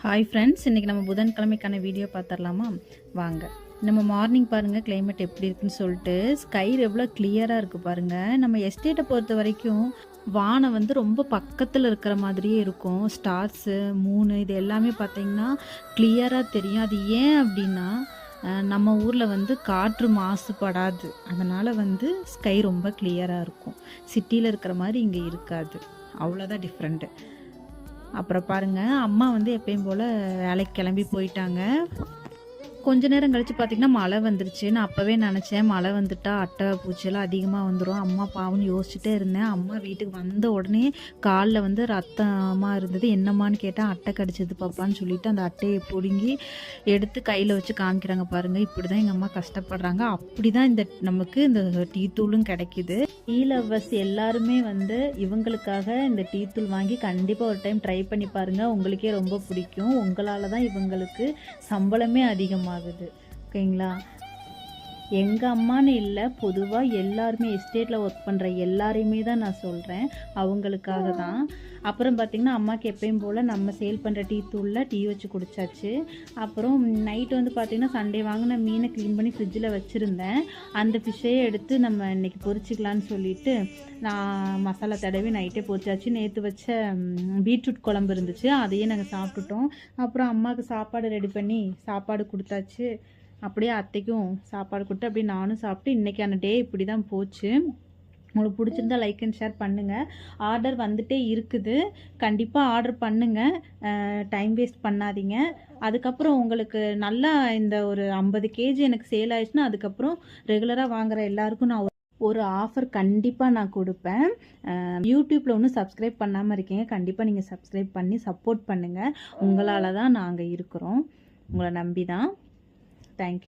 Hi friends, இன்றைக்கி நம்ம புதன்கிழமைக்கான video பார்த்துடலாமா? வாங்க. நம்ம மார்னிங் பாருங்கள் கிளைமேட் எப்படி இருக்குன்னு சொல்லிட்டு. ஸ்கை எவ்வளோ கிளியராக இருக்குது பாருங்கள். நம்ம எஸ்டேட்டை பொறுத்த வரைக்கும் வானம் வந்து ரொம்ப பக்கத்தில் இருக்கிற மாதிரியே இருக்கும். ஸ்டார்ஸு, மூணு இது எல்லாமே பார்த்திங்கன்னா கிளியராக தெரியும். அது ஏன் அப்படின்னா நம்ம ஊரில் வந்து காற்று மாசுபடாது. அதனால் வந்து ஸ்கை ரொம்ப கிளியராக இருக்கும். சிட்டியில் இருக்கிற மாதிரி இங்கே இருக்காது. அவ்வளோதான் டிஃப்ரெண்ட்டு. அப்புறம் பாருங்கள், அம்மா வந்து எப்பயும் போல் வேலைக்கு கிளம்பி போயிட்டாங்க. கொஞ்ச நேரம் கழித்து பார்த்திங்கன்னா மழை வந்துருச்சு. நான் அப்போவே நினச்சேன் மழை வந்துட்டா அட்டை பூச்சியெல்லாம் அதிகமாக வந்துடும். அம்மா பாவம்னு யோசிச்சுட்டே இருந்தேன். அம்மா வீட்டுக்கு வந்த உடனே காலில் வந்து ரத்தமாக இருந்தது. என்னம்மான்னு கேட்டால் அட்டை கடிச்சது பாப்பான்னு சொல்லிட்டு அந்த அட்டையை பிடுங்கி எடுத்து கையில் வச்சு காமிக்கிறாங்க பாருங்கள். இப்படி தான் எங்கள் அம்மா கஷ்டப்படுறாங்க. அப்படி தான் இந்த நமக்கு இந்த டீ தூளும் கிடைக்கிது. டீ லவ்வர்ஸ் எல்லாருமே வந்து இவங்களுக்காக இந்த டீ தூள் வாங்கி கண்டிப்பாக ஒரு டைம் ட்ரை பண்ணி பாருங்கள். உங்களுக்கே ரொம்ப பிடிக்கும். உங்களால் தான் இவங்களுக்கு சம்பளமே அதிகமாகுது. ஓகேங்களா? எங்கள் அம்மானு இல்லை, பொதுவாக எல்லாருமே எஸ்டேட்டில் ஒர்க் பண்ணுற எல்லாரையுமே தான் நான் சொல்கிறேன். அவங்களுக்காக தான். அப்புறம் பார்த்திங்கன்னா அம்மாவுக்கு எப்பயும் போல் நம்ம சேல் பண்ணுற டீ தூளில் டீ வச்சு குடித்தாச்சு. அப்புறம் நைட்டு வந்து பார்த்திங்கன்னா சண்டே வாங்கின மீனை க்ளீன் பண்ணி ஃப்ரிட்ஜில் வச்சுருந்தேன். அந்த ஃபிஷ்ஷையே எடுத்து நம்ம இன்றைக்கி பொரிச்சிக்கலான்னு சொல்லிவிட்டு நான் மசாலா தடவி நைட்டே பொரிச்சாச்சு. நேற்று வச்ச பீட்ரூட் குழம்பு இருந்துச்சு, அதையே நாங்கள் சாப்பிட்டுட்டோம். அப்புறம் அம்மாவுக்கு சாப்பாடு ரெடி பண்ணி சாப்பாடு கொடுத்தாச்சு. அப்படியே அத்தைக்கும் சாப்பாடு கொடுத்து அப்படியே நானும் சாப்பிட்டு இன்றைக்கான டே இப்படி தான் போச்சு. உங்களுக்கு பிடிச்சிருந்தா லைக் அண்ட் ஷேர் பண்ணுங்கள். ஆர்டர் வந்துகிட்டே இருக்குது. கண்டிப்பாக ஆர்டர் பண்ணுங்கள். டைம் வேஸ்ட் பண்ணாதீங்க. அதுக்கப்புறம் உங்களுக்கு நல்லா இந்த ஒரு 50 கேஜி எனக்கு சேல் ஆயிடுச்சுன்னா அதுக்கப்புறம் ரெகுலராக வாங்குகிற எல்லாருக்கும் நான் ஒரு ஆஃபர் கண்டிப்பாக நான் கொடுப்பேன். யூடியூப்பில் ஒன்றும் சப்ஸ்கிரைப் பண்ணாமல் இருக்கீங்க, கண்டிப்பாக நீங்கள் சப்ஸ்கிரைப் பண்ணி சப்போர்ட் பண்ணுங்கள். உங்களால் தான் நாங்கள் இருக்கிறோம். உங்களை நம்பி தான். தேங்க்யூ.